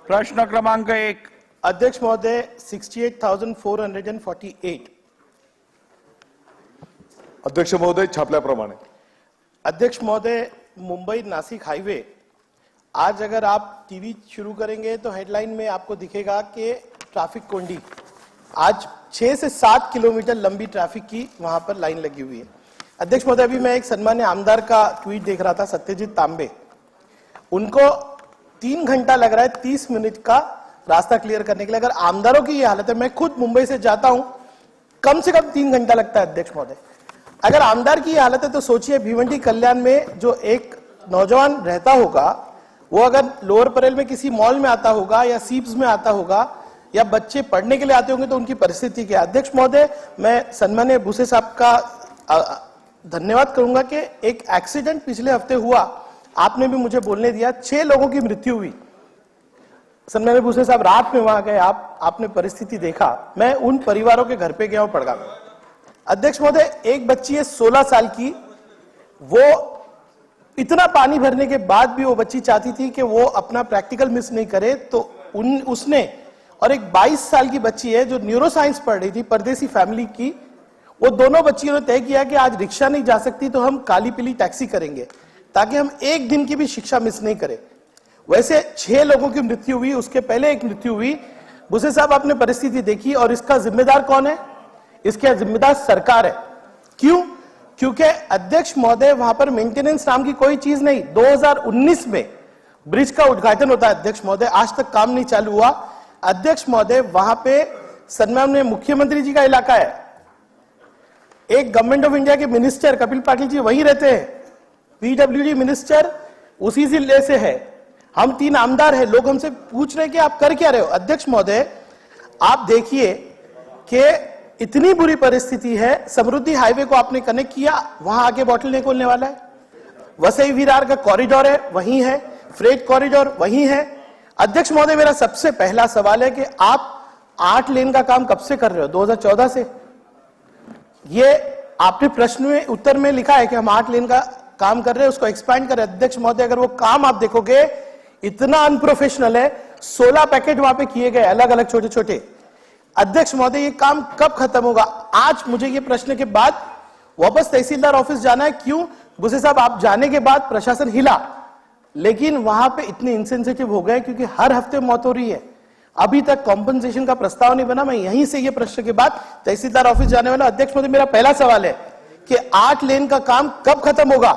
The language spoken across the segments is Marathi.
प्रश्न क्रमांक 1। अध्यक्ष महोदय 68,448। अध्यक्ष महोदय छापल्याप्रमाणे। अध्यक्ष महोदय मुंबई नासिक हाईवे, आज अगर आप टीवी शुरू करेंगे तो हेडलाइन में आपको दिखेगा कि ट्रैफिक कोंडी। आज 6 से 7 किलोमीटर लंबी ट्रैफिक की वहां पर लाइन लगी हुई है। अध्यक्ष महोदय, अभी मैं एक सम्मान्य आमदार का ट्वीट देख रहा था, सत्यजीत तांबे। उनको 3 घंटा लग रहा है 30 मिनट का रास्ता क्लियर करने के लिए। अगर आमदारों की ये हालत है, मैं खुद मुंबई से जाता हूं, कम से कम 3 घंटा लगता है। अध्यक्ष महोदय, अगर आमदार की ये हालत है तो सोचिए भिवंडी कल्याण में जो एक नौजवान रहता होगा, वो अगर लोअर परेल में किसी मॉल में आता होगा या सीप्स में आता होगा या बच्चे पढ़ने के लिए आते होंगे तो उनकी परिस्थिति क्या है। अध्यक्ष महोदय, मैं सम्माननीय भूसे साहब का धन्यवाद करूंगा कि एक एक्सीडेंट पिछले हफ्ते हुआ, आपने भी मुझे बोलने दिया, 6 लोगों की मृत्यु हुई। सम्माननीय भूसे साहब रात में वहां गए, आपने परिस्थिति देखा। मैं उन परिवारों के घर पे गया हूं पड़गा में। अध्यक्ष महोदय, एक बच्ची है 16 साल की, वो इतना पानी भरने के बाद भी वो बच्ची चाहती थी कि वो अपना प्रैक्टिकल मिस नहीं करे, तो उसने, और एक 22 साल की बच्ची है जो न्यूरो साइंस पढ़ रही थी, परदेसी फैमिली की, वो दोनों बच्चियों ने तय किया कि आज रिक्शा नहीं जा सकती तो हम काली पीली टैक्सी करेंगे ताकि हम एक दिन की भी शिक्षा मिस नहीं करें। वैसे 6 लोगों की मृत्यु हुई, उसके पहले एक मृत्यु हुई। भूसे साहब, आपने परिस्थिति देखी, और इसका जिम्मेदार कौन है? इसके जिम्मेदार सरकार है। क्यों? क्योंकि अध्यक्ष महोदय वहां पर मेंटेनेंस नाम की कोई चीज नहीं। 2019 में ब्रिज का उद्घाटन होता है अध्यक्ष महोदय, आज तक काम नहीं चालू हुआ। अध्यक्ष महोदय, वहां पे सम्माननीय मुख्यमंत्री जी का इलाका है, एक गवर्नमेंट ऑफ इंडिया के मिनिस्टर कपिल पाटिल जी वहीं रहते हैं, पीडब्ल्यूडी मिनिस्टर उसी जिले से है, हम 3 आमदार हैं। लोग हमसे पूछ रहे हैं कि आप कर क्या रहे हो। अध्यक्ष महोदय, आप देखिए कि इतनी बुरी परिस्थिति है, समृद्धि हाईवे को आपने कनेक्ट किया, वहां आगे बॉटल नहीं खोलने वाला है। वसई विरार का कॉरिडोर है, वहीं है, फ्रेट कॉरिडोर वहीं है। अध्यक्ष महोदय, मेरा सबसे पहला सवाल है कि आप 8 लेन का काम कब से कर रहे हो? 2014 से। ये आपने प्रश्न में उत्तर में लिखा है कि हम 8 लेन का काम कर रहे हैं, उसको एक्सपैंड कर रहे हैं। अध्यक्ष महोदय, अगर वो काम आप देखोगे इतना अनप्रोफेशनल है। 16 पैकेट वहां पे किए गए अलग अलग छोटे छोटे। अध्यक्ष महोदय, ये काम कब खत्म होगा? आज मुझे ये प्रश्न के बाद वापस तहसीलदार ऑफिस जाना है। क्यों? भूसे साहब, आप जाने के बाद प्रशासन हिला, लेकिन वहां पे इतने इंसेंसिटिव हो गए क्योंकि हर हफ्ते मौत हो रही है। अभी तक कॉम्पनसेशन का प्रस्ताव नहीं बना। मैं यहीं से ये प्रश्न के बाद तहसीलदार ऑफिस जाने वाला। अध्यक्ष महोदय, मेरा पहला सवाल है कि 8 लेन का काम कब खत्म होगा?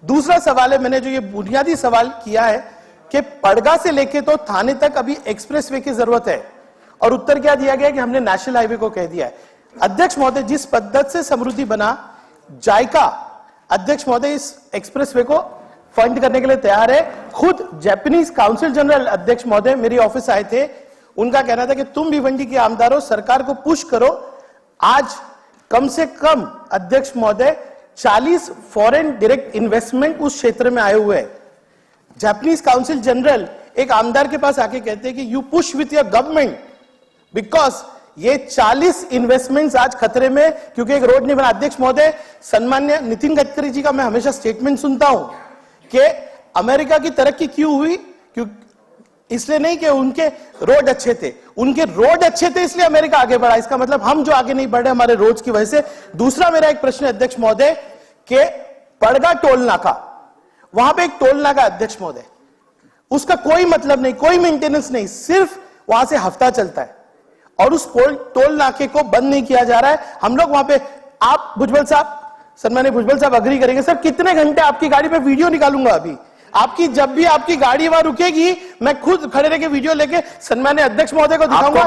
दूसरा सवाल है, मैंने जो ये बुनियादी सवाल किया है कि पड़गा से लेके तो थाने तक अभी एक्सप्रेस वे की जरूरत है, और उत्तर क्या दिया गया कि हमने नेशनल हाईवे को कह दिया है। अध्यक्ष महोदय, जिस पद्धति से समृद्धि बना, जायका अध्यक्ष महोदय इस एक्सप्रेसवे को फंड करने के लिए तैयार है। खुद जापानीज काउंसिल जनरल अध्यक्ष महोदय मेरे ऑफिस आए थे, उनका कहना था कि तुम भिवंडी के आमदार हो, सरकार को पुश करो। आज कम से कम अध्यक्ष महोदय 40 फॉरेन डायरेक्ट इन्वेस्टमेंट उस क्षेत्र में आए हुए हैं। जापानीज काउंसिल जनरल एक आमदार के पास आके कहते हैं कि you push with your government, because ये 40 इन्वेस्टमेंट्स आज खतरे में, क्योंकि एक रोड नहीं बना। अध्यक्ष महोदय, सम्मान्य नितिन गडकरी जी का मैं हमेशा स्टेटमेंट सुनता हूं कि अमेरिका की तरक्की क्यों हुई, क्यों इसलिए नहीं कि उनके रोड अच्छे थे, उनके रोड अच्छे थे इसलिए अमेरिका आगे बढ़ा। इसका मतलब हम जो आगे नहीं बढ़े हमारे रोड की वजह से। दूसरा मेरा एक प्रश्न है अध्यक्ष महोदय कि पड़गा टोल नाका, वहां पे एक टोल नाका अध्यक्ष महोदय, उसका कोई मतलब नहीं, कोई मेंटेनेंस नहीं, सिर्फ वहां से हफ्ता चलता है और उस टोल नाके को बंद नहीं किया जा रहा है। हम लोग वहां पे, आप भुजबल साहब, सम्मानित भुजबल साहब अग्री करेंगे सर, कितने घंटे आपकी गाड़ी पे वीडियो निकालूंगा अभी आपकी, जब भी आपकी गाड़ी वहां रुकेगी मैं खुद खड़े रह के वीडियो लेके सम्मानित अध्यक्ष महोदय को दिखाऊंगा।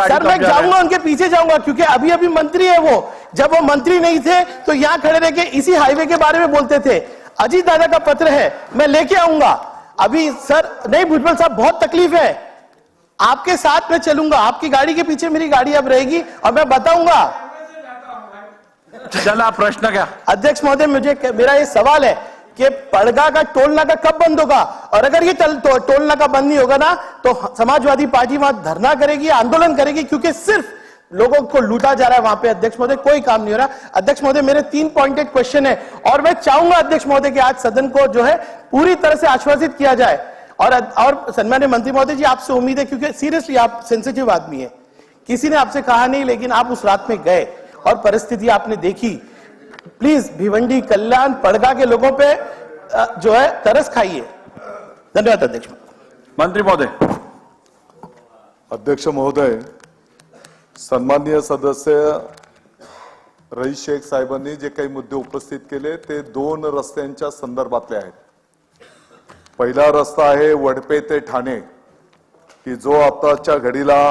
सर मैं जाऊंगा उनके पीछे जाऊंगा, क्योंकि अभी अभी मंत्री है वो, जब वो मंत्री नहीं थे तो यहां खड़े रह के इसी हाईवे के बारे में बोलते थे। अजीत दादा का पत्र है, मैं लेके आऊंगा अभी। सर नहीं भुजबल साहब, बहुत तकलीफ है, आपके साथ मैं चलूंगा, आपकी गाड़ी के पीछे मेरी गाड़ी अब रहेगी और मैं बताऊंगा। चला प्रश्न क्या? अध्यक्ष महोदय, मेरा ये सवाल है कि पड़गा का टोल नाका कब बंद होगा, और अगर ये टोल नाका बंद नहीं होगा ना तो समाजवादी पार्टी वहां धरना करेगी, आंदोलन करेगी, क्योंकि सिर्फ लोगों को लूटा जा रहा है वहां पे। अध्यक्ष महोदय, कोई काम नहीं हो रहा। अध्यक्ष महोदय, मेरे 3 पॉइंटेड क्वेश्चन है और मैं चाहूंगा अध्यक्ष महोदय कि आज सदन को जो है पूरी तरह से आश्वासित किया जाए और सन्मान्य मंत्री महोदय जी, आपसे उम्मीद है, क्योंकि सीरियसली आप सेंसिटिव आदमी है, किसी ने आपसे कहा नहीं, लेकिन आप उस रात में गए और परिस्थिति आपने देखी। प्लीज भिवंडी, कल्याण, पड़गा के लोगों पे जो है तरस खाइए। धन्यवाद अध्यक्ष। मंत्री महोदय। अध्यक्ष महोदय, सन्माननीय सदस्य रईस शेख साहेबांनी जे काही मुद्दे उपस्थित केले ते 2 रस्त्यांच्या संदर्भातले आहेत। पहिला रस्ता आहे वडपे ते ठाणे, की जो आताच्या घडीला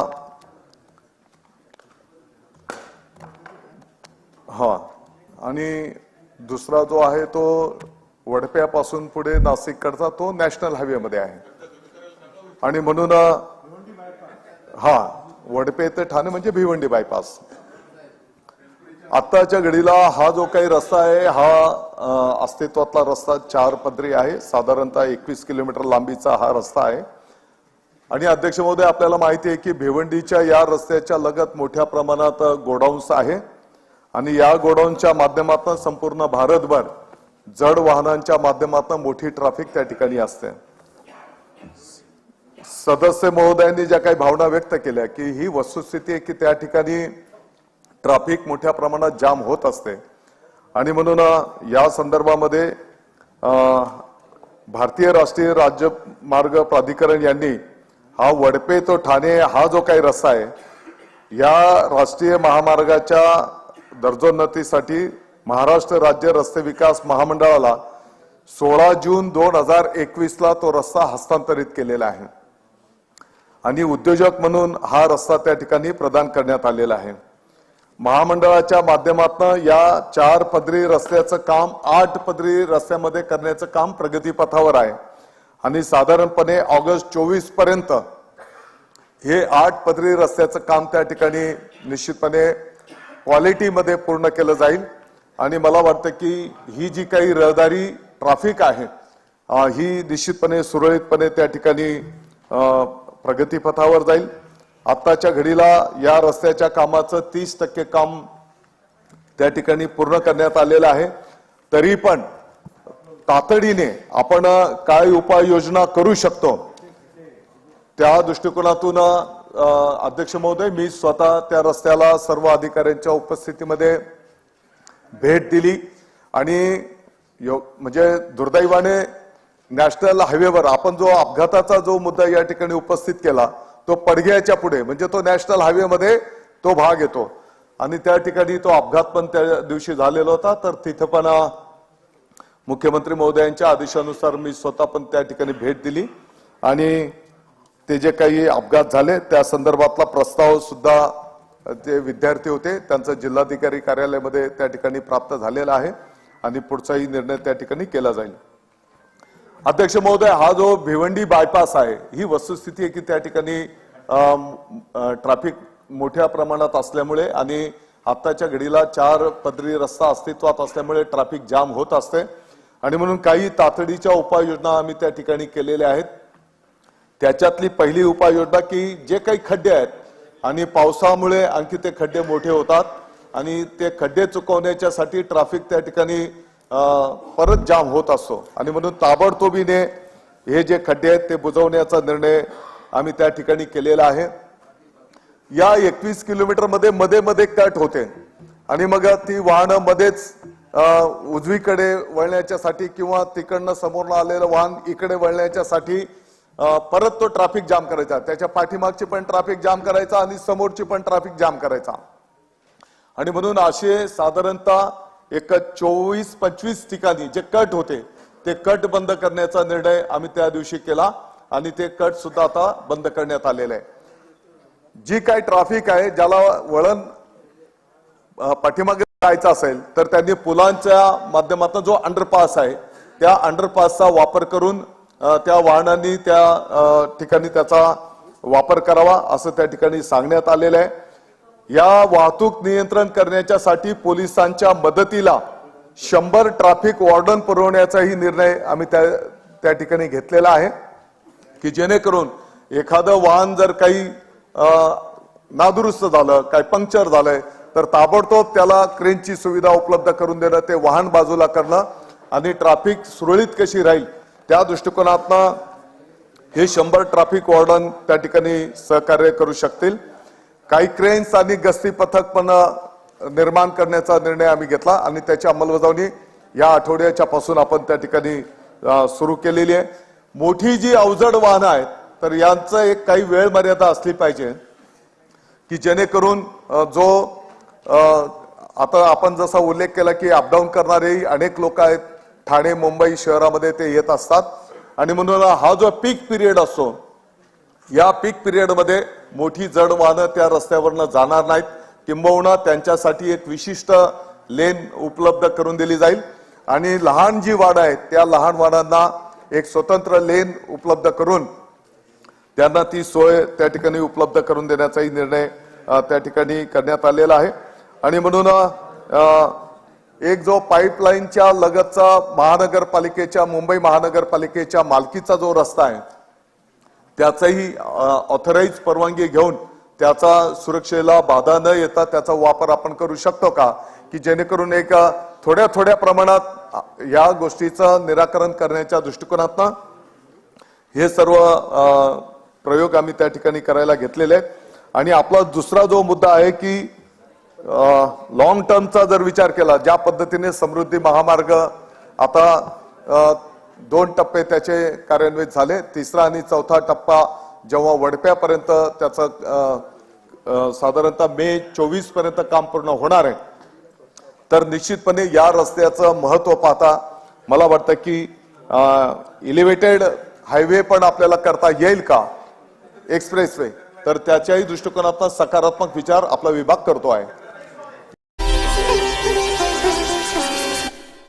आणि दुसरा जो आहे तो वडप्यापासून पुढे नाशिककडचा तो नॅशनल हायवे मध्ये आहे आणि म्हणून वडपे ते ठाणे म्हणजे भिवंडी बायपास। आताच्या घडीला हा जो काही रस्ता आहे हा अस्तित्वातला रस्ता 4 पदरी आहे, साधारणतः 21 किलोमीटर लांबीचा हा रस्ता आहे। आणि अध्यक्ष महोदय, आपल्याला माहिती आहे की भिवंडीच्या या रस्त्याच्या लगत मोठ्या प्रमाणात गोडाऊन्स आहे आणि या गोडाऊनच्या माध्यमातून संपूर्ण भारतभर जड वाहनांच्या माध्यमातून मोठी ट्रॅफिक त्या ठिकाणी असते। सदस्य महोदयांनी ज्या काही भावना व्यक्त केल्या की ही वस्तुस्थिती आहे की त्या ठिकाणी ट्रॅफिक मोठ्या प्रमाणात जाम होत असते आणि म्हणून या संदर्भामध्ये भारतीय राष्ट्रीय राज्यमार्ग प्राधिकरण यांनी हा वडपे तो ठाणे हा जो काही रस्ता आहे या राष्ट्रीय महामार्गाच्या दर्जोन्नतीसाठी महाराष्ट्र राज्य रस्ते विकास महामंडळाला 16 जून 2021 ला तो रस्ता हस्तांतरित केलेला आहे आणि उद्योजक म्हणून हा रस्ता त्या ठिकाणी प्रदान करण्यात आलेला आहे। महामंडळाच्या माध्यमातून या 4 पदरी रस्त्याचं काम 8 पदरी रस्त्यामध्ये करण्याचं काम प्रगतीपथावर आहे आणि साधारणपणे ऑगस्ट 24 पर्यंत हे 8 पदरी रस्त्याचं काम त्या ठिकाणी निश्चितपणे क्वालिटीमध्ये पूर्ण केलं जाईल आणि मला वाटतं की ही जी काही रहदारी ट्रॅफिक आहे ही निश्चितपणे सुरळीतपणे त्या ठिकाणी प्रगतीपथावर जाईल। आताच्या घडीला या रस्त्याच्या कामाचं 30% काम त्या ठिकाणी पूर्ण करण्यात आलेलं आहे, तरी पण तातडीने आपण काय उपाययोजना करू शकतो त्या दृष्टिकोनातून अध्यक्ष महोदय मी स्वतः त्या रस्त्याला सर्व अधिकाऱ्यांच्या उपस्थितीमध्ये भेट दिली आणि म्हणजे दुर्दैवाने नॅशनल हायवेवर आपण जो अपघाताचा जो मुद्दा या ठिकाणी उपस्थित केला तो पडग्याच्या पुढे म्हणजे तो नॅशनल हायवे मध्ये तो भाग येतो आणि त्या ठिकाणी तो अपघात पण त्या दिवशी झालेला होता। तर तिथे पण मुख्यमंत्री महोदयांच्या आदेशानुसार मी स्वतः पण त्या ठिकाणी भेट दिली आणि ते जे काही अपघात झाले त्या संदर्भातला प्रस्ताव सुद्धा जे विद्यार्थी होते त्यांचा जिल्हाधिकारी कार्यालयामध्ये त्या ठिकाणी प्राप्त झालेला आहे आणि पुढचाही निर्णय त्या ठिकाणी केला जाईल। अध्यक्ष महोदय, हा जो भिवंडी बायपास आहे ही वस्तुस्थिती आहे की त्या ठिकाणी ट्रॅफिक मोठ्या प्रमाणात असल्यामुळे आणि आताच्या घडीला 4 पदरी रस्ता अस्तित्वात असल्यामुळे ट्रॅफिक जाम होत असते आणि म्हणून काही तातडीच्या उपाययोजना आम्ही त्या ठिकाणी केलेल्या आहेत। त्याच्यातली पहिली उपाययोजना की जे काही खड्डे आहेत आणि पावसामुळे आणखी ते खड्डे मोठे होतात आणि ते खड्डे चुकवण्याच्यासाठी ट्रॅफिक त्या ठिकाणी परत जाम होत असतो आणि म्हणून ताबडतोबीने हे जे खड्डे आहेत ते बुजवण्याचा निर्णय आम्ही त्या ठिकाणी केलेला आहे। या 21 किलोमीटर मध्ये मध्ये मध्ये कट होते आणि मग ती वाहनं मध्येच उजवीकडे वळण्याच्यासाठी किंवा तिकडनं समोरनं आलेलं वाहन इकडे वळण्याच्यासाठी परत तो ट्रॅफिक जाम करायचा, त्याच्या पाठीमागची पण ट्रॅफिक जाम करायचा आणि समोरची पण ट्रॅफिक जाम करायचा आणि म्हणून असे साधारणतः एक 24-25 ठिकाणी जे कट होते ते कट बंद करण्याचा निर्णय आम्ही त्या दिवशी केला आणि ते कट सुद्धा आता बंद करण्यात आलेले आहे। जी काही ट्रॅफिक आहे ज्याला वळण पाठीमागे जायचं असेल तर त्यांनी पुलांच्या माध्यमातून जो अंडरपास आहे त्या अंडरपासचा वापर करून त्या वाहनांनी त्या ठिकाणी त्याचा वापर करावा असं त्या ठिकाणी सांगण्यात आलेलं आहे। या वाहतूक नियंत्रण करण्यासाठी पोलिसांच्या मदतीला 100 ट्रॅफिक वॉर्डन पुरवण्याचाही निर्णय आम्ही त्या ठिकाणी घेतलेला आहे की जेणेकरून एखादं वाहन जर काही नादुरुस्त झालं, काही पंक्चर झालंय तर ताबडतोब त्याला क्रेनची सुविधा उपलब्ध करून देणं, ते वाहन बाजूला करणं आणि ट्रॅफिक सुरळीत कशी राहील त्या दृष्टिकोनातून हे 100 ट्रॅफिक वॉर्डन त्या ठिकाणी सहकार्य करू शकतील. काही क्रेन्स आणि गस्ती पथक पण निर्माण करण्याचा निर्णय आम्ही घेतला आणि त्याची अंमलबजावणी या आठवड्याच्या पासून आपण त्या ठिकाणी सुरू केलेली आहे. मोठी जी अवजड वाहनं आहेत तर यांचं एक काही वेळ मर्यादा असली पाहिजे की जेणेकरून जो आता आपण जसा उल्लेख केला की अपडाऊन करणारे अनेक लोक आहेत ठाणे मुंबई शहरामध्ये ते येत असतात आणि म्हणून हा जो पीक पिरियड असतो या पीक पिरियड मध्ये मोठी जड वाहनं त्या रस्त्यावरनं जाणार नाहीत. किंबहुना त्यांच्यासाठी एक विशिष्ट लेन उपलब्ध करून दिली जाईल आणि लहान जी वाहनं आहेत त्या लहान वाहनांना एक स्वतंत्र लेन उपलब्ध करून त्यांना ती सोय त्या ठिकाणी उपलब्ध करून देण्याचाही निर्णय त्या ठिकाणी करण्यात आलेला आहे. आणि म्हणून एक जो पाईपलाईनच्या लगतचा महानगरपालिकेच्या मुंबई महानगरपालिकेच्या मालकीचा जो रस्ता आहे त्याचाही ऑथराईज परवानगी घेऊन त्याचा सुरक्षेला बाधा न येता त्याचा वापर आपण करू शकतो का की जेणेकरून एक थोड्या थोड्या प्रमाणात या गोष्टीचं निराकरण करण्याच्या दृष्टिकोनातनं हे सर्व प्रयोग आम्ही त्या ठिकाणी करायला घेतलेले आहेत. आणि आपला दुसरा जो मुद्दा आहे की लॉंग टर्मचा जर विचार केला ज्या पद्धतीने समृद्धी महामार्ग आता 2 टप्पे त्याचे कार्यान्वित झाले, तिसरा आणि चौथा टप्पा जेव्हा वडप्यापर्यंत त्याचं साधारणतः मे 24 पर्यंत काम पूर्ण होणार आहे तर निश्चितपणे या रस्त्याचं महत्व पाहता मला वाटतं की एलिव्हेटेड हायवे पण आपल्याला करता येईल का एक्सप्रेसवे तर त्याच्याही दृष्टिकोनातून सकारात्मक विचार आपला विभाग करतो आहे.